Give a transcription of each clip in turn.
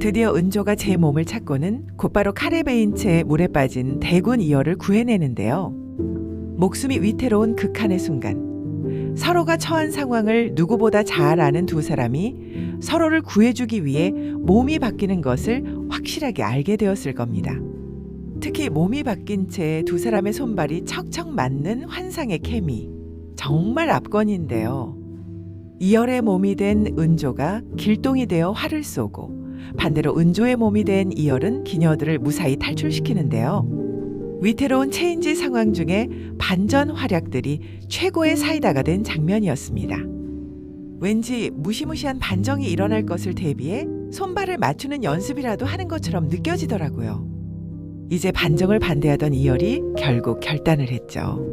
드디어 은조가 제 몸을 찾고는 곧바로 칼에 베인 채 물에 빠진 대군 이어를 구해내는데요. 목숨이 위태로운 극한의 순간, 서로가 처한 상황을 누구보다 잘 아는 두 사람이 서로를 구해주기 위해 몸이 바뀌는 것을 확실하게 알게 되었을 겁니다. 특히 몸이 바뀐 채 두 사람의 손발이 척척 맞는 환상의 케미, 정말 압권인데요. 이열의 몸이 된 은조가 길동이 되어 활을 쏘고, 반대로 은조의 몸이 된 이열은 기녀들을 무사히 탈출시키는데요. 위태로운 체인지 상황 중에 반전 활약들이 최고의 사이다가 된 장면이었습니다. 왠지 무시무시한 반정이 일어날 것을 대비해 손발을 맞추는 연습이라도 하는 것처럼 느껴지더라고요. 이제 반정을 반대하던 이열이 결국 결단을 했죠.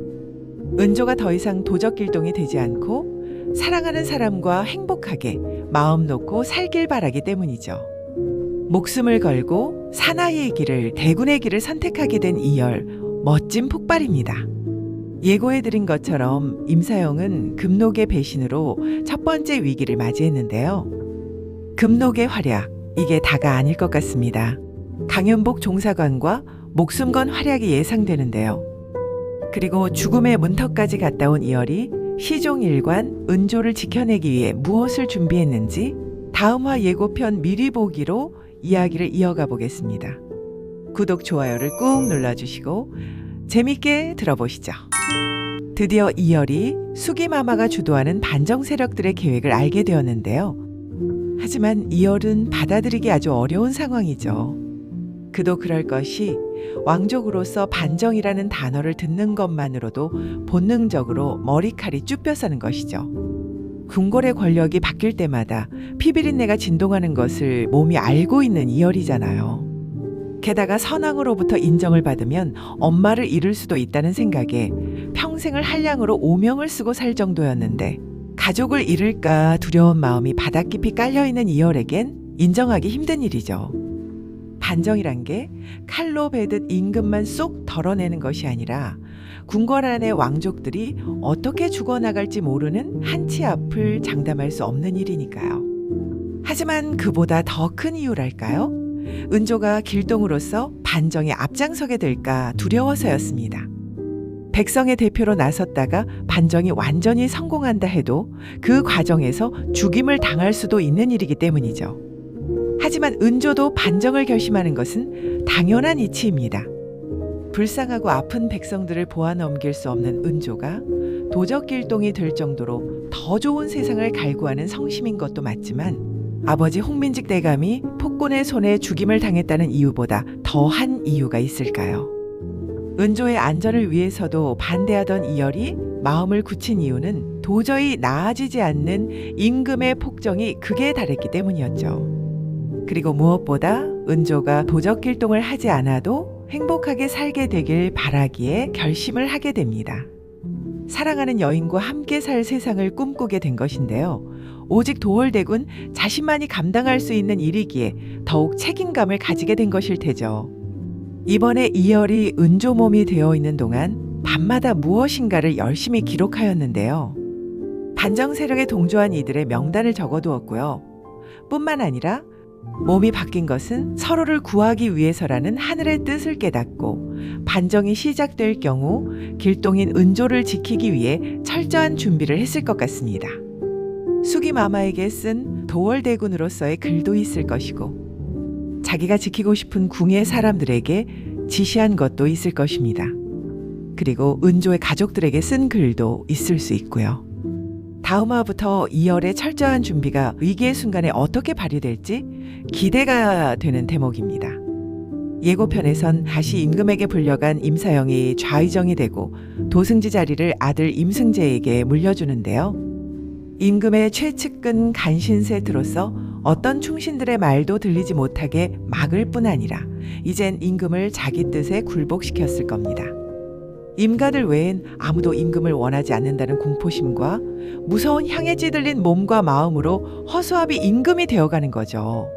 은조가 더 이상 도적길동이 되지 않고 사랑하는 사람과 행복하게 마음 놓고 살길 바라기 때문이죠. 목숨을 걸고 사나이의 길을, 대군의 길을 선택하게 된 이열, 멋진 폭발입니다. 예고해드린 것처럼 임사영은 금록의 배신으로 첫 번째 위기를 맞이했는데요. 금록의 활약, 이게 다가 아닐 것 같습니다. 강연복 종사관과 목숨 건 활약이 예상되는데요. 그리고 죽음의 문턱까지 갔다 온 이열이 시종일관 은조를 지켜내기 위해 무엇을 준비했는지 다음화 예고편 미리 보기로 이야기를 이어가 보겠습니다. 구독, 좋아요를 꾹 눌러주시고 재밌게 들어보시죠. 드디어 이열이 수기마마가 주도하는 반정 세력들의 계획을 알게 되었는데요. 하지만 이열은 받아들이기 아주 어려운 상황이죠. 그도 그럴 것이 왕족으로서 반정이라는 단어를 듣는 것만으로도 본능적으로 머리칼이 쭈뼛서는 것이죠. 궁궐의 권력이 바뀔 때마다 피비린내가 진동하는 것을 몸이 알고 있는 이열이잖아요. 게다가 선왕으로부터 인정을 받으면 엄마를 잃을 수도 있다는 생각에 평생을 한량으로 오명을 쓰고 살 정도였는데 가족을 잃을까 두려운 마음이 바닥 깊이 깔려있는 이열에겐 인정하기 힘든 일이죠. 반정이란 게 칼로 베듯 임금만 쏙 덜어내는 것이 아니라 궁궐 안의 왕족들이 어떻게 죽어나갈지 모르는 한치 앞을 장담할 수 없는 일이니까요. 하지만 그보다 더 큰 이유랄까요? 은조가 길동으로서 반정에 앞장서게 될까 두려워서였습니다. 백성의 대표로 나섰다가 반정이 완전히 성공한다 해도 그 과정에서 죽임을 당할 수도 있는 일이기 때문이죠. 하지만 은조도 반정을 결심하는 것은 당연한 이치입니다. 불쌍하고 아픈 백성들을 보아 넘길 수 없는 은조가 도적길동이 될 정도로 더 좋은 세상을 갈구하는 성심인 것도 맞지만 아버지 홍민직 대감이 폭군의 손에 죽임을 당했다는 이유보다 더한 이유가 있을까요? 은조의 안전을 위해서도 반대하던 이열이 마음을 굳힌 이유는 도저히 나아지지 않는 임금의 폭정이 극에 달했기 때문이었죠. 그리고 무엇보다 은조가 도적길동을 하지 않아도 행복하게 살게 되길 바라기에 결심을 하게 됩니다. 사랑하는 여인과 함께 살 세상을 꿈꾸게 된 것인데요. 오직 도월대군 자신만이 감당할 수 있는 일이기에 더욱 책임감을 가지게 된 것일 테죠. 이번에 이열이 은조 몸이 되어 있는 동안 밤마다 무엇인가를 열심히 기록하였는데요. 반정 세력에 동조한 이들의 명단을 적어두었고요. 뿐만 아니라 몸이 바뀐 것은 서로를 구하기 위해서라는 하늘의 뜻을 깨닫고 반정이 시작될 경우 길동인 은조를 지키기 위해 철저한 준비를 했을 것 같습니다. 수기마마에게 쓴 도월대군으로서의 글도 있을 것이고 자기가 지키고 싶은 궁의 사람들에게 지시한 것도 있을 것입니다. 그리고 은조의 가족들에게 쓴 글도 있을 수 있고요. 다음화부터 이열의 철저한 준비가 위기의 순간에 어떻게 발휘될지 기대가 되는 대목입니다. 예고편에선 다시 임금에게 불려간 임사영이 좌의정이 되고 도승지 자리를 아들 임승재에게 물려주는데요. 임금의 최측근 간신세트로서 어떤 충신들의 말도 들리지 못하게 막을 뿐 아니라 이젠 임금을 자기 뜻에 굴복시켰을 겁니다. 임가들 외엔 아무도 임금을 원하지 않는다는 공포심과 무서운 향에 찌들린 몸과 마음으로 허수아비 임금이 되어가는 거죠.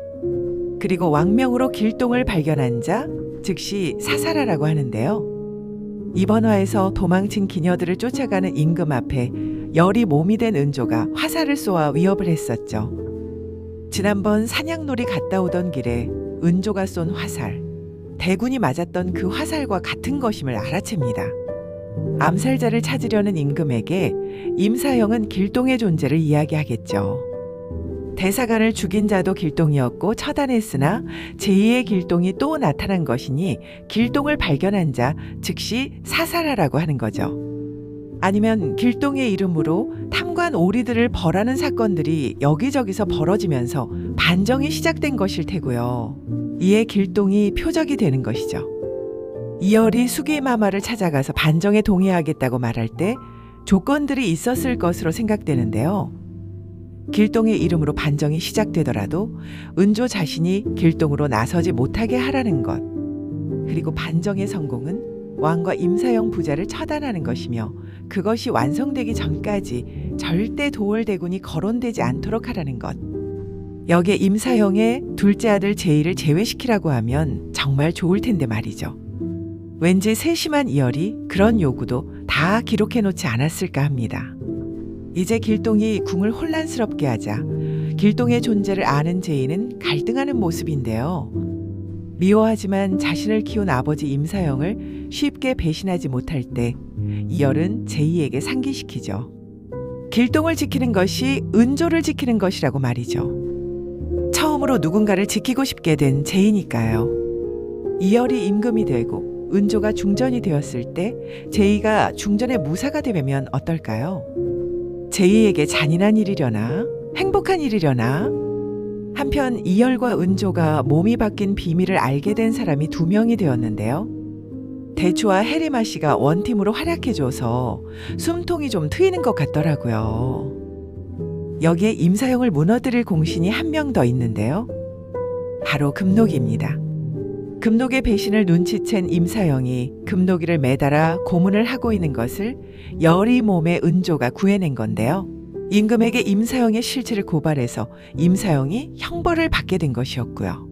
그리고 왕명으로 길동을 발견한 자, 즉시 사사라라고 하는데요. 이번 화에서 도망친 기녀들을 쫓아가는 임금 앞에 열이 몸이 된 은조가 화살을 쏘아 위협을 했었죠. 지난번 사냥놀이 갔다 오던 길에 은조가 쏜 화살, 대군이 맞았던 그 화살과 같은 것임을 알아챕니다. 암살자를 찾으려는 임금에게 임사형은 길동의 존재를 이야기하겠죠. 대사관을 죽인 자도 길동이었고 처단했으나 제2의 길동이 또 나타난 것이니 길동을 발견한 자 즉시 사살하라고 하는 거죠. 아니면 길동의 이름으로 탐관 오리들을 벌하는 사건들이 여기저기서 벌어지면서 반정이 시작된 것일 테고요. 이에 길동이 표적이 되는 것이죠. 이열이 수기마마를 찾아가서 반정에 동의하겠다고 말할 때 조건들이 있었을 것으로 생각되는데요. 길동의 이름으로 반정이 시작되더라도 은조 자신이 길동으로 나서지 못하게 하라는 것, 그리고 반정의 성공은 왕과 임사형 부자를 처단하는 것이며 그것이 완성되기 전까지 절대 도월대군이 거론되지 않도록 하라는 것. 여기에 임사형의 둘째 아들 제의를 제외시키라고 하면 정말 좋을 텐데 말이죠. 왠지 세심한 이열이 그런 요구도 다 기록해 놓지 않았을까 합니다. 이제 길동이 궁을 혼란스럽게 하자 길동의 존재를 아는 제의는 갈등하는 모습인데요. 미워하지만 자신을 키운 아버지 임사형을 쉽게 배신하지 못할 때 이열은 제의에게 상기시키죠. 길동을 지키는 것이 은조를 지키는 것이라고 말이죠. 처음으로 누군가를 지키고 싶게 된 제의니까요. 이열이 임금이 되고 은조가 중전이 되었을 때 제의가 중전의 무사가 되면 어떨까요? 제의에게 잔인한 일이려나? 행복한 일이려나? 한편 이열과 은조가 몸이 바뀐 비밀을 알게 된 사람이 2명이 되었는데요. 대추와 해리마 씨가 원팀으로 활약해줘서 숨통이 좀 트이는 것 같더라고요. 여기에 임사형을 무너뜨릴 공신이 1명 더 있는데요. 바로 금록이입니다. 금록의 배신을 눈치챈 임사형이 금록이를 매달아 고문을 하고 있는 것을 열이 몸의 은조가 구해낸 건데요. 임금에게 임사형의 실체를 고발해서 임사형이 형벌을 받게 된 것이었고요.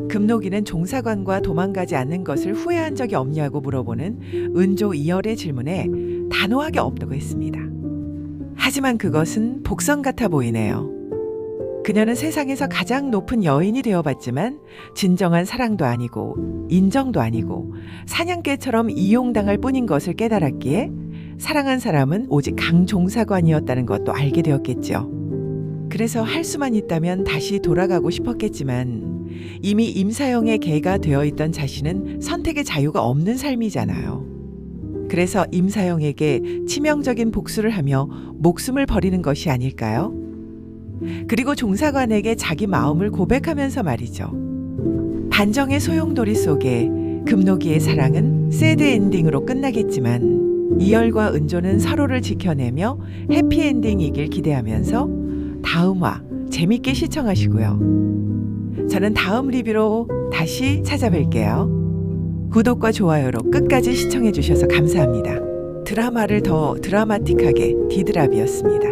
금록이는 종사관과 도망가지 않는 것을 후회한 적이 없냐고 물어보는 은조 이열의 질문에 단호하게 없다고 했습니다. 하지만 그것은 복선 같아 보이네요. 그녀는 세상에서 가장 높은 여인이 되어봤지만 진정한 사랑도 아니고 인정도 아니고 사냥개처럼 이용당할 뿐인 것을 깨달았기에 사랑한 사람은 오직 강종사관이었다는 것도 알게 되었겠죠. 그래서 할 수만 있다면 다시 돌아가고 싶었겠지만 이미 임사형의 개가 되어 있던 자신은 선택의 자유가 없는 삶이잖아요. 그래서 임사형에게 치명적인 복수를 하며 목숨을 버리는 것이 아닐까요? 그리고 종사관에게 자기 마음을 고백하면서 말이죠. 반정의 소용돌이 속에 금록이의 사랑은 새드 엔딩으로 끝나겠지만 이열과 은조는 서로를 지켜내며 해피엔딩이길 기대하면서 다음 화 재밌게 시청하시고요. 저는 다음 리뷰로 다시 찾아뵐게요. 구독과 좋아요로 끝까지 시청해 주셔서 감사합니다. 드라마를 더 드라마틱하게 디드랍이었습니다.